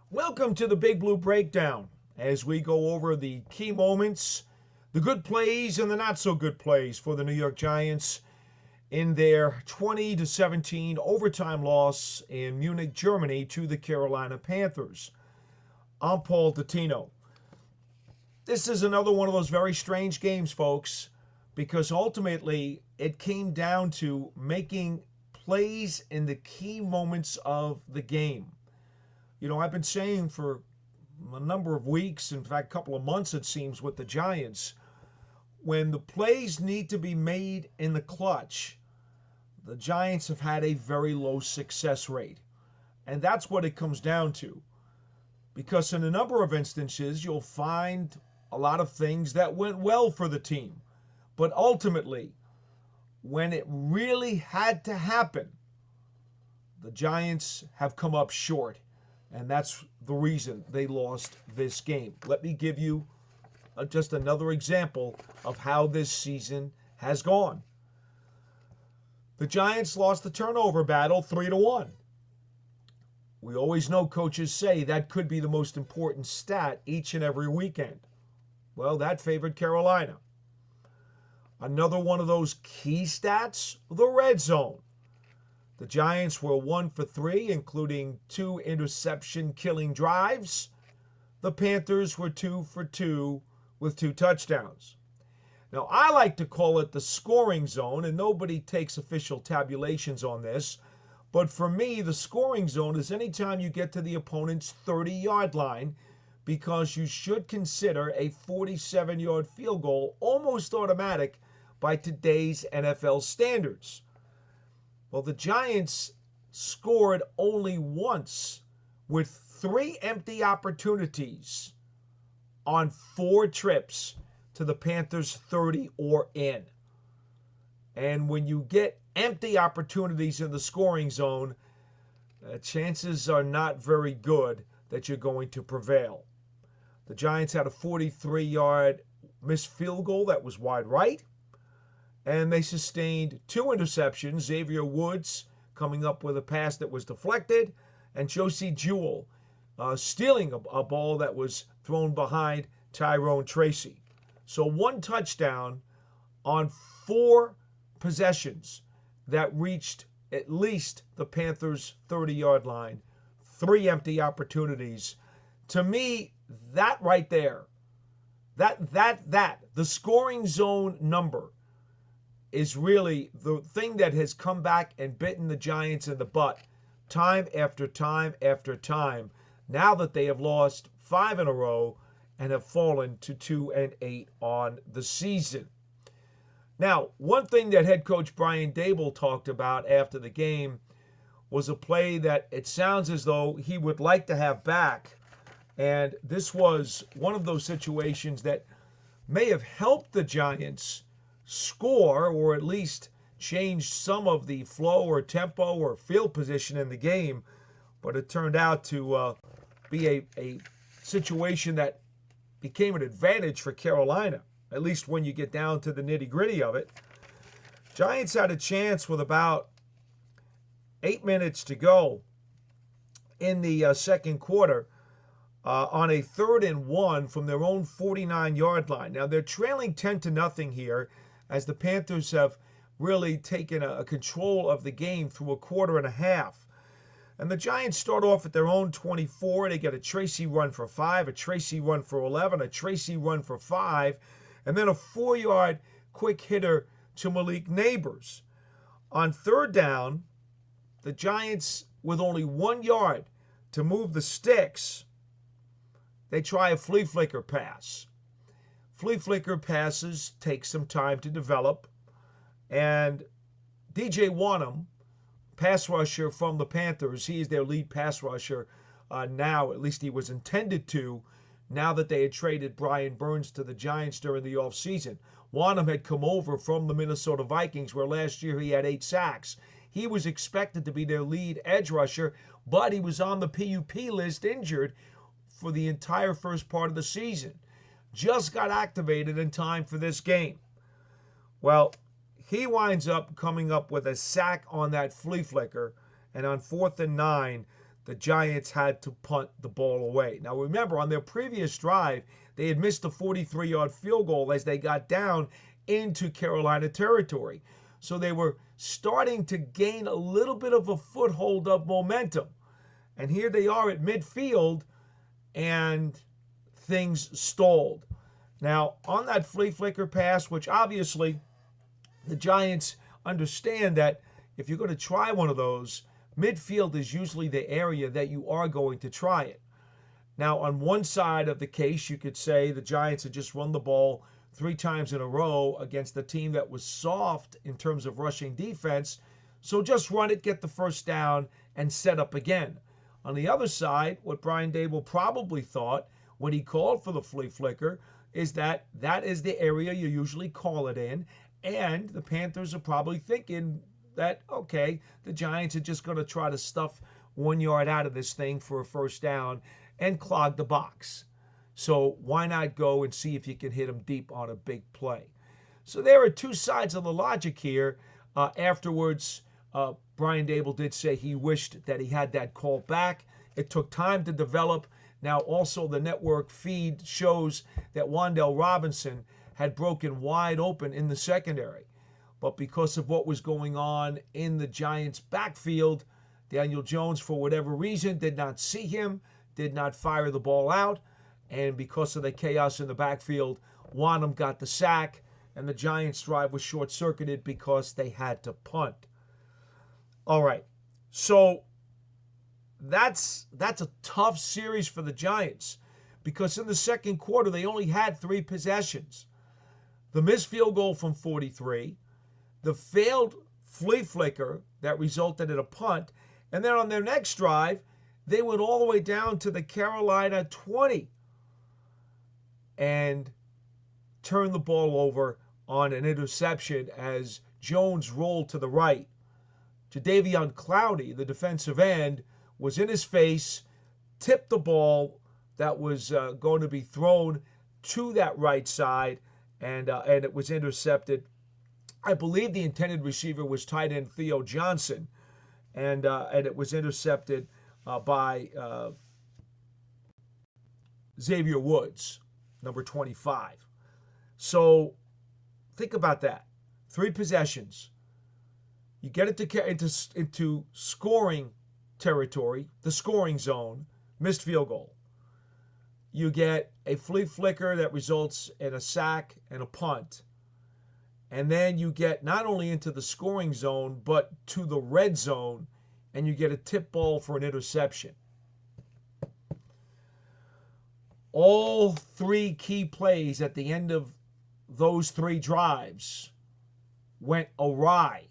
Welcome to the Big Blue Breakdown as we go over the key moments, the good plays and the not so good plays for the New York Giants in their 20-17 overtime loss in Munich, Germany to the Carolina Panthers. I'm Paul Dottino. This is another one of those very strange games, folks, because ultimately it came down to making plays in the key moments of the game. You know, I've been saying for a number of weeks, in fact, a couple of months it seems, with the Giants, when the plays need to be made in the clutch, the Giants have had a very low success rate. And that's what it comes down to. Because in a number of instances, you'll find a lot of things that went well for the team. But ultimately, when it really had to happen, the Giants have come up short. And that's the reason they lost this game. Let me give you just another example of how this season has gone. The Giants lost the turnover battle 3-1. We always know coaches say that could be the most important stat each and every weekend. Well, that favored Carolina. Another one of those key stats, the red zone. The Giants were 1 for 3, including 2 interception-killing drives. The Panthers were 2 for 2 with 2 touchdowns. Now, I like to call it the scoring zone, and nobody takes official tabulations on this. But for me, the scoring zone is anytime you get to the opponent's 30-yard line, because you should consider a 47-yard field goal almost automatic by today's NFL standards. Well, the Giants scored only once with 3 empty opportunities on 4 trips to the Panthers' 30 or in. And when you get empty opportunities in the scoring zone, chances are not very good that you're going to prevail. The Giants had a 43-yard missed field goal that was wide right. And they sustained 2 interceptions. Xavier Woods coming up with a pass that was deflected, and Josie Jewell stealing a ball that was thrown behind Tyrone Tracy. So 1 touchdown on 4 possessions that reached at least the Panthers' 30-yard line. 3 empty opportunities. To me, that right there, the scoring zone number is really the thing that has come back and bitten the Giants in the butt time after time after time, now that they have lost 5 in a row and have fallen to 2-8 on the season. Now, one thing that head coach Brian Daboll talked about after the game was a play that it sounds as though he would like to have back. And this was one of those situations that may have helped the Giants score, or at least change some of the flow or tempo or field position in the game, but it turned out to be a situation that became an advantage for Carolina, at least when you get down to the nitty-gritty of it. Giants had a chance with about 8 minutes to go in the second quarter on a 3rd and 1 from their own 49-yard line. Now, they're trailing 10-0 here, as the Panthers have really taken a control of the game through a quarter and a half. And the Giants start off at their own 24. They get a Tracy run for 5, a Tracy run for 11, a Tracy run for 5, and then a 4-yard quick hitter to Malik Neighbors. On 3rd down, the Giants, with only 1 yard to move the sticks, they try a flea flicker pass. Flea flicker passes take some time to develop, and DJ Wanham, pass rusher from the Panthers, he is their lead pass rusher now, at least he was intended to, now that they had traded Brian Burns to the Giants during the offseason. Wanham had come over from the Minnesota Vikings, where last year he had 8 sacks. He was expected to be their lead edge rusher, but he was on the PUP list injured for the entire first part of the season. Just got activated in time for this game. Well, he winds up coming up with a sack on that flea flicker, and on 4th and 9, the Giants had to punt the ball away. Now remember, on their previous drive, they had missed a 43-yard field goal as they got down into Carolina territory. So they were starting to gain a little bit of a foothold of momentum. And here they are at midfield, and things stalled. Now, on that flea flicker pass, which obviously the Giants understand that if you're going to try one of those, midfield is usually the area that you are going to try it. Now, on one side of the case, you could say the Giants had just run the ball 3 times in a row against a team that was soft in terms of rushing defense. So just run it, get the first down, and set up again. On the other side, what Brian Daboll probably thought when he called for the flea flicker is that that is the area you usually call it in. And the Panthers are probably thinking that, okay, the Giants are just going to try to stuff 1 yard out of this thing for a first down and clog the box. So why not go and see if you can hit them deep on a big play? So there are two sides of the logic here. Afterwards, Brian Daboll did say he wished that he had that call back. It took time to develop. Now also the network feed shows that Wan'Dale Robinson had broken wide open in the secondary. But because of what was going on in the Giants' backfield, Daniel Jones, for whatever reason, did not see him, did not fire the ball out. And because of the chaos in the backfield, Wanham got the sack, and the Giants' drive was short-circuited because they had to punt. All right, so that's a tough series for the Giants because in the second quarter, they only had 3 possessions. The missed field goal from 43, the failed flea flicker that resulted in a punt, and then on their next drive, they went all the way down to the Carolina 20 and turned the ball over on an interception as Jones rolled to the right. Jadeveon Clowney, the defensive end, was in his face, tipped the ball that was going to be thrown to that right side, and it was intercepted. I believe the intended receiver was tight end Theo Johnson, and it was intercepted by Xavier Woods, number 25. So think about that. 3 possessions. You get it into scoring territory, the scoring zone, missed field goal. You get a flea flicker that results in a sack and a punt. And then you get not only into the scoring zone, but to the red zone, and you get a tip ball for an interception. All 3 key plays at the end of those 3 drives went awry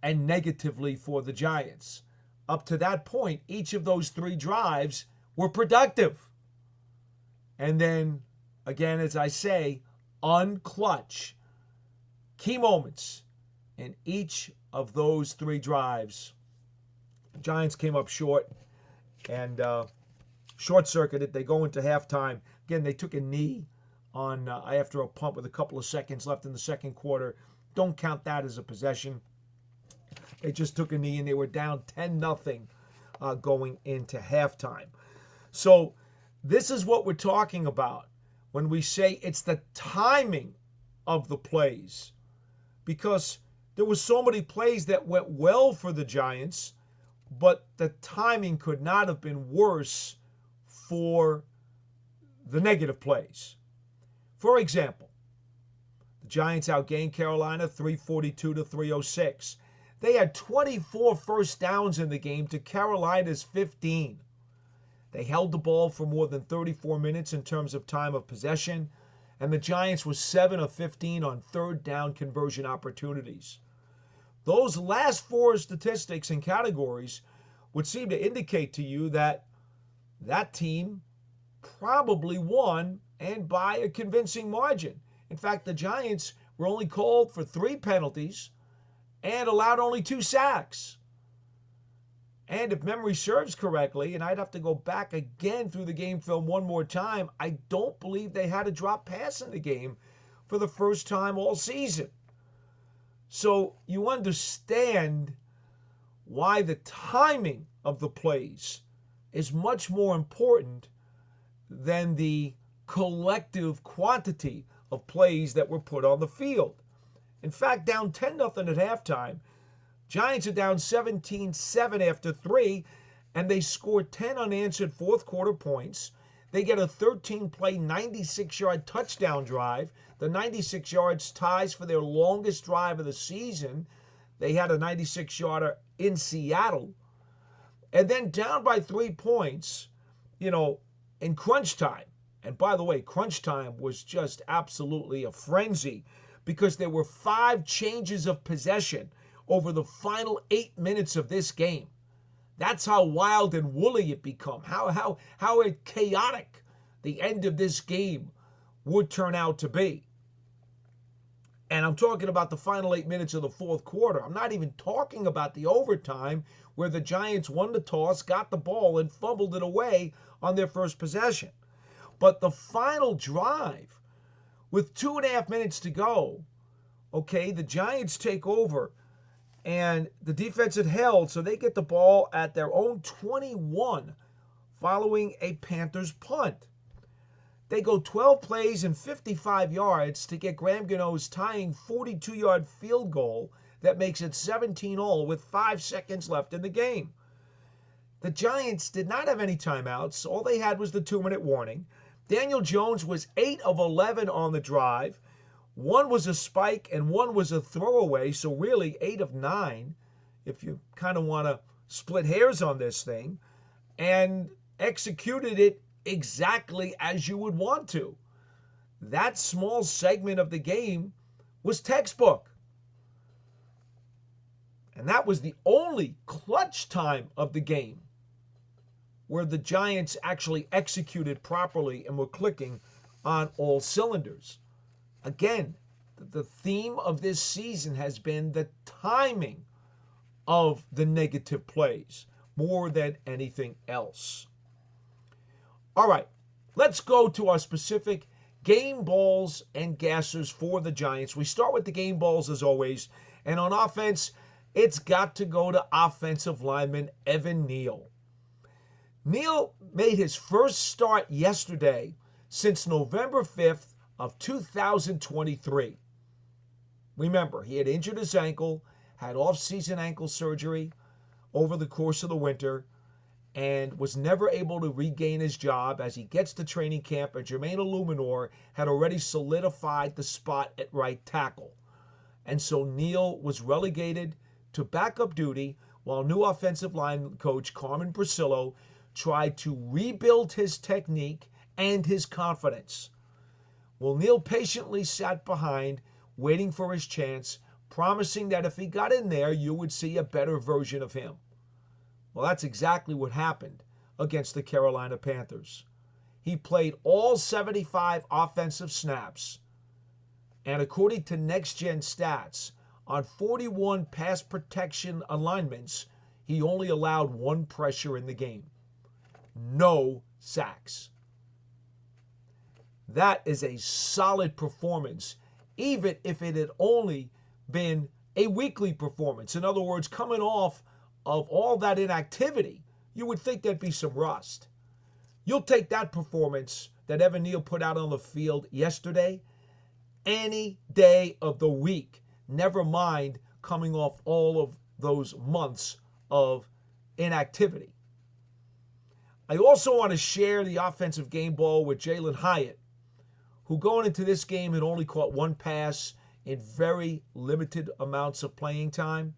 and negatively for the Giants. Up to that point, each of those 3 drives were productive. And then, again, as I say, unclutch. Key moments in each of those 3 drives. The Giants came up short and short-circuited. They go into halftime. Again, they took a knee on after a punt with a couple of seconds left in the second quarter. Don't count that as a possession. They just took a knee, and they were down 10-0 going into halftime. So this is what we're talking about when we say it's the timing of the plays. Because there were so many plays that went well for the Giants, but the timing could not have been worse for the negative plays. For example, the Giants outgained Carolina 342-306. They had 24 first downs in the game to Carolina's 15. They held the ball for more than 34 minutes in terms of time of possession, and the Giants were 7 of 15 on third down conversion opportunities. Those last 4 statistics and categories would seem to indicate to you that that team probably won, and by a convincing margin. In fact, the Giants were only called for 3 penalties and allowed only 2 sacks. And if memory serves correctly, and I'd have to go back again through the game film one more time, I don't believe they had a drop pass in the game for the first time all season. So you understand why the timing of the plays is much more important than the collective quantity of plays that were put on the field. In fact, down 10-0 at halftime, Giants are down 17-7 after 3, and they scored 10 unanswered fourth quarter points. They get a 13-play, 96-yard touchdown drive. The 96 yards ties for their longest drive of the season. They had a 96-yarder in Seattle. And then down by 3 points, in crunch time. And by the way, crunch time was just absolutely a frenzy because there were 5 changes of possession over the final 8 minutes of this game. That's how wild and woolly it become. How chaotic the end of this game would turn out to be. And I'm talking about the final 8 minutes of the fourth quarter. I'm not even talking about the overtime where the Giants won the toss, got the ball, and fumbled it away on their first possession. But the final drive, with 2.5 minutes to go, the Giants take over, and the defense had held, so they get the ball at their own 21 following a Panthers punt. They go 12 plays and 55 yards to get Graham Gano's tying 42-yard field goal that makes it 17-all with 5 seconds left in the game. The Giants did not have any timeouts. All they had was the 2-minute warning. Daniel Jones was 8 of 11 on the drive. 1 was a spike and 1 was a throwaway, so really 8 of 9, if you kind of want to split hairs on this thing, and executed it exactly as you would want to. That small segment of the game was textbook. And that was the only clutch time of the game where the Giants actually executed properly and were clicking on all cylinders. Again, the theme of this season has been the timing of the negative plays more than anything else. All right, let's go to our specific game balls and gassers for the Giants. We start with the game balls as always, and on offense, it's got to go to offensive lineman Evan Neal. Neal made his first start yesterday since November 5th of 2023. Remember, he had injured his ankle, had off-season ankle surgery over the course of the winter, and was never able to regain his job as he gets to training camp, and Jermaine Illuminor had already solidified the spot at right tackle. And so Neal was relegated to backup duty while new offensive line coach Carmen Brasillo tried to rebuild his technique and his confidence. Well, Neal patiently sat behind, waiting for his chance, promising that if he got in there, you would see a better version of him. Well, that's exactly what happened against the Carolina Panthers. He played all 75 offensive snaps, and according to Next Gen Stats, on 41 pass protection alignments, he only allowed 1 pressure in the game. No sacks. That is a solid performance, even if it had only been a weekly performance. In other words, coming off of all that inactivity, you would think there'd be some rust. You'll take that performance that Evan Neal put out on the field yesterday any day of the week, never mind coming off all of those months of inactivity. I also want to share the offensive game ball with Jalin Hyatt, who going into this game had only caught 1 pass in very limited amounts of playing time.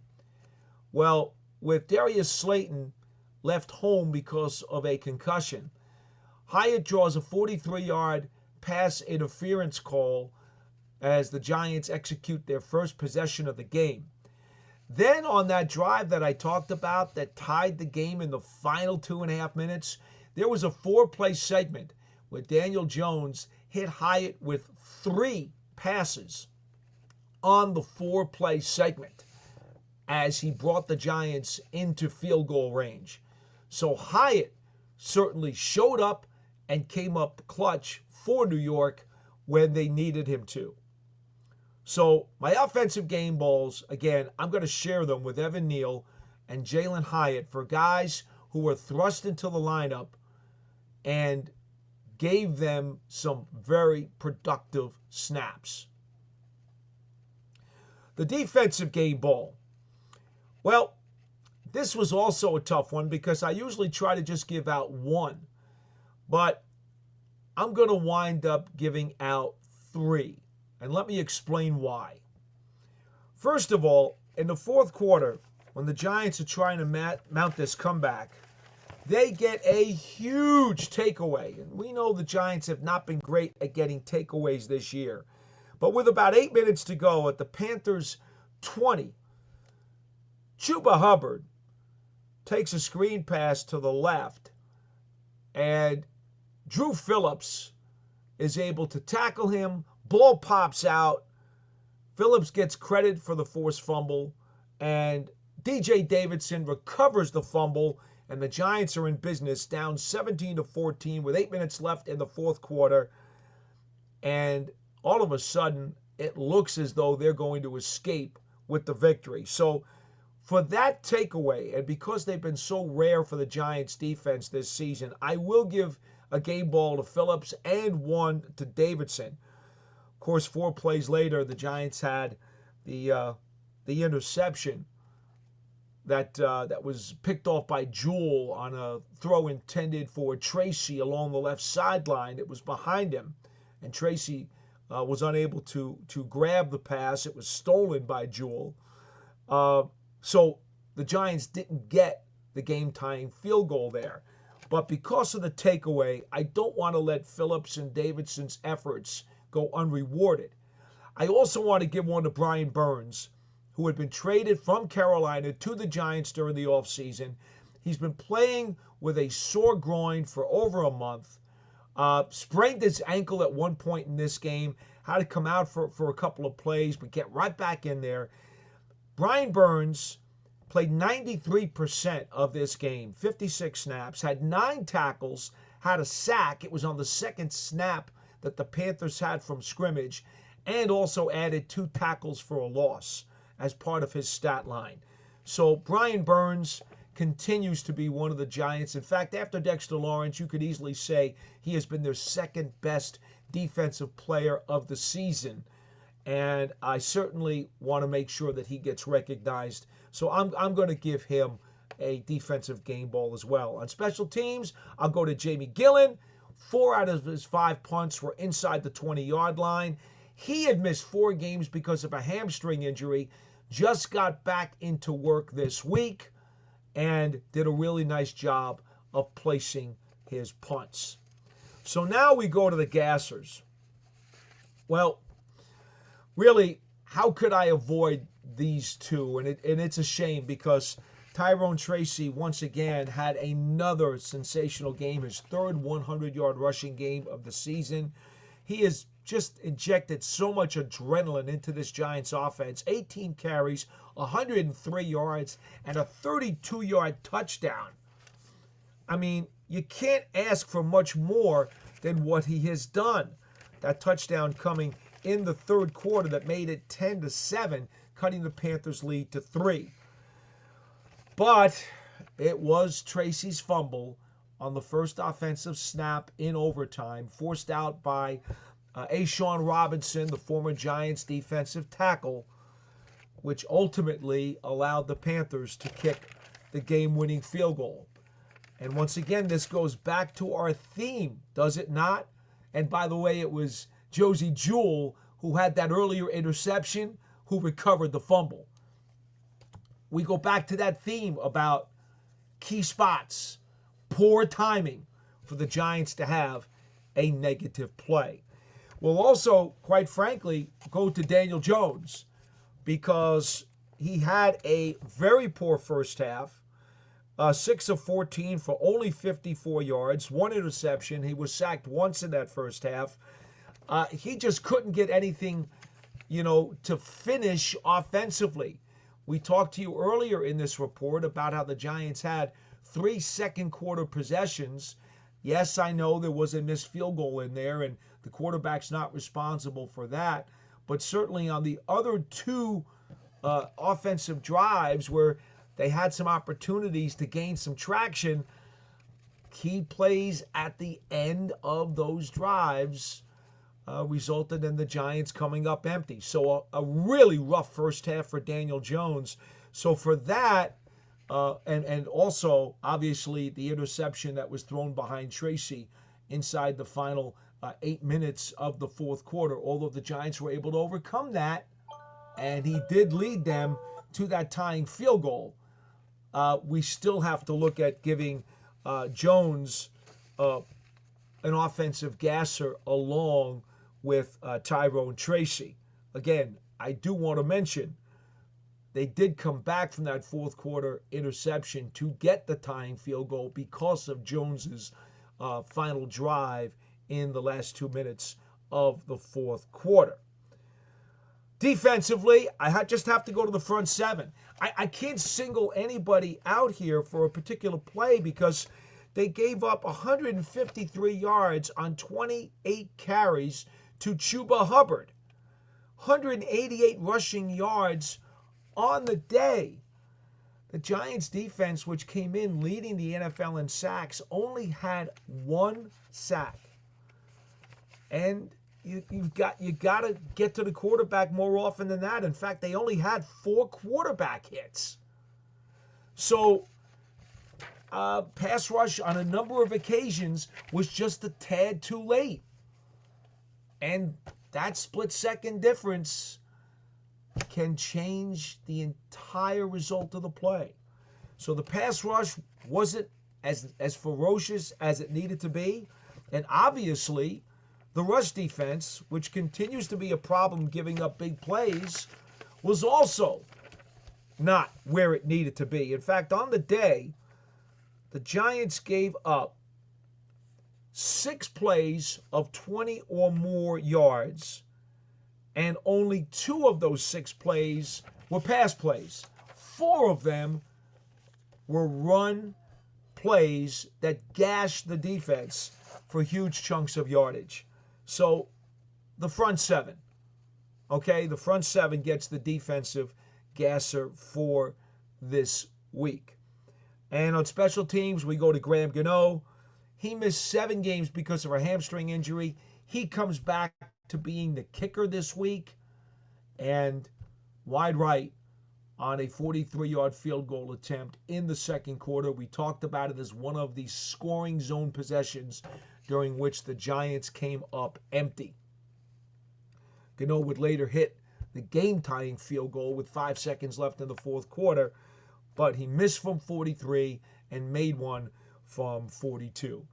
Well, with Darius Slayton left home because of a concussion, Hyatt draws a 43-yard pass interference call as the Giants execute their first possession of the game. Then on that drive that I talked about that tied the game in the final 2.5 minutes, there was a 4-play segment where Daniel Jones hit Hyatt with 3 passes on the 4-play segment as he brought the Giants into field goal range. So Hyatt certainly showed up and came up clutch for New York when they needed him to. So my offensive game balls, again, I'm going to share them with Evan Neal and Jalin Hyatt for guys who were thrust into the lineup and gave them some very productive snaps. The defensive game ball. Well, this was also a tough one because I usually try to just give out one, but I'm going to wind up giving out three, and let me explain why. First of all, in the fourth quarter, when the Giants are trying to mount this comeback, they get a huge takeaway. And we know the Giants have not been great at getting takeaways this year. But with about 8 minutes to go at the Panthers 20, Chuba Hubbard takes a screen pass to the left, and Drew Phillips is able to tackle him. Ball pops out. Phillips gets credit for the forced fumble, and DJ Davidson recovers the fumble, and the Giants are in business, down 17-14 with 8 minutes left in the fourth quarter. And all of a sudden, it looks as though they're going to escape with the victory. So for that takeaway, and because they've been so rare for the Giants defense this season, I will give a game ball to Phillips and one to Davidson. Of course, 4 plays later, the Giants had the interception that was picked off by Jewell on a throw intended for Tracy along the left sideline. It was behind him, and Tracy was unable to grab the pass. It was stolen by Jewell. So the Giants didn't get the game-tying field goal there. But because of the takeaway, I don't want to let Phillips and Davidson's efforts go unrewarded. I also want to give one to Brian Burns, who had been traded from Carolina to the Giants during the offseason. He's been playing with a sore groin for over a month, sprained his ankle at one point in this game, had to come out for a couple of plays, but get right back in there. Brian Burns played 93% of this game, 56 snaps, had 9 tackles, had a sack. It was on the second snap that the Panthers had from scrimmage, and also added 2 tackles for a loss as part of his stat line. So Brian Burns continues to be one of the Giants. In fact, after Dexter Lawrence, you could easily say he has been their second best defensive player of the season. And I certainly want to make sure that he gets recognized. So I'm going to give him a defensive game ball as well. On special teams, I'll go to Jamie Gillen. 4 out of his 5 punts were inside the 20-yard line. He had missed 4 games because of a hamstring injury, just got back into work this week, and did a really nice job of placing his punts. So now we go to the gassers. Well, really, how could I avoid these two? And it's a shame because Tyrone Tracy, once again, had another sensational game, his third 100-yard rushing game of the season. He has just injected so much adrenaline into this Giants offense. 18 carries, 103 yards, and a 32-yard touchdown. I mean, you can't ask for much more than what he has done. That touchdown coming in the third quarter that made it 10-7, cutting the Panthers' lead to 3. But it was Tracy's fumble on the first offensive snap in overtime, forced out by A'Shawn Robinson, the former Giants defensive tackle, which ultimately allowed the Panthers to kick the game-winning field goal. And once again, this goes back to our theme, does it not? And by the way, it was Josey Jewell who had that earlier interception, who recovered the fumble. We go back to that theme about key spots, poor timing for the Giants to have a negative play. We'll also, quite frankly, go to Daniel Jones because he had a very poor first half, 6 of 14 for only 54 yards, 1 interception. He was sacked once in that first half. He just couldn't get anything, to finish offensively. We talked to you earlier in this report about how the Giants had 3 second-quarter possessions. Yes, I know there was a missed field goal in there, and the quarterback's not responsible for that. But certainly on the other 2 offensive drives where they had some opportunities to gain some traction. Key plays at the end of those drives resulted in the Giants coming up empty. So a really rough first half for Daniel Jones. So for that, and also obviously the interception that was thrown behind Tracy inside the final 8 minutes of the fourth quarter, although the Giants were able to overcome that, and he did lead them to that tying field goal. We still have to look at giving Jones an offensive gasser along with Tyrone Tracy. Again, I do want to mention they did come back from that fourth quarter interception to get the tying field goal because of Jones's final drive in the last 2 minutes of the fourth quarter. Defensively, I just have to go to the front seven. I can't single anybody out here for a particular play because they gave up 153 yards on 28 carries to Chuba Hubbard. 188 rushing yards on the day. The Giants defense, which came in leading the NFL in sacks, only had 1 sack. And you got to get to the quarterback more often than that. In fact, they only had 4 quarterback hits. So pass rush on a number of occasions was just a tad too late. And that split-second difference can change the entire result of the play. So the pass rush wasn't as ferocious as it needed to be. And obviously, the rush defense, which continues to be a problem giving up big plays, was also not where it needed to be. In fact, on the day, the Giants gave up 6 plays of 20 or more yards, and only 2 of those 6 plays were pass plays. 4 of them were run plays that gashed the defense for huge chunks of yardage. So the front seven, okay, the front seven gets the defensive gasser for this week. And on special teams, we go to Graham Gano. He missed 7 games because of a hamstring injury. He comes back to being the kicker this week and wide right on a 43-yard field goal attempt in the second quarter. We talked about it as one of the scoring zone possessions during which the Giants came up empty. Gano would later hit the game-tying field goal with 5 seconds left in the fourth quarter, but he missed from 43 and made one from 42.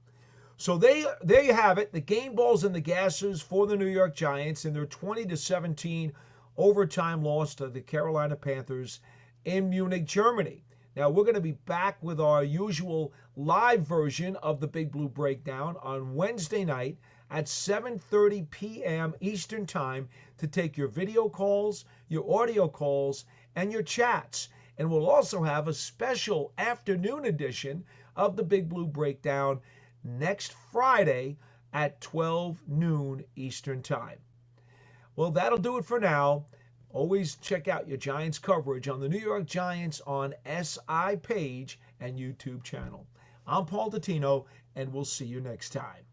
So there you have it, the game balls and the gassers for the New York Giants in their 20-17 overtime loss to the Carolina Panthers in Munich, Germany. Now, we're going to be back with our usual live version of the Big Blue Breakdown on Wednesday night at 7:30 p.m. Eastern Time to take your video calls, your audio calls, and your chats. And we'll also have a special afternoon edition of the Big Blue Breakdown next Friday at 12 noon Eastern Time. Well, that'll do it for now. Always check out your Giants coverage on the New York Giants on SI page and YouTube channel. I'm Paul Dottino, and we'll see you next time.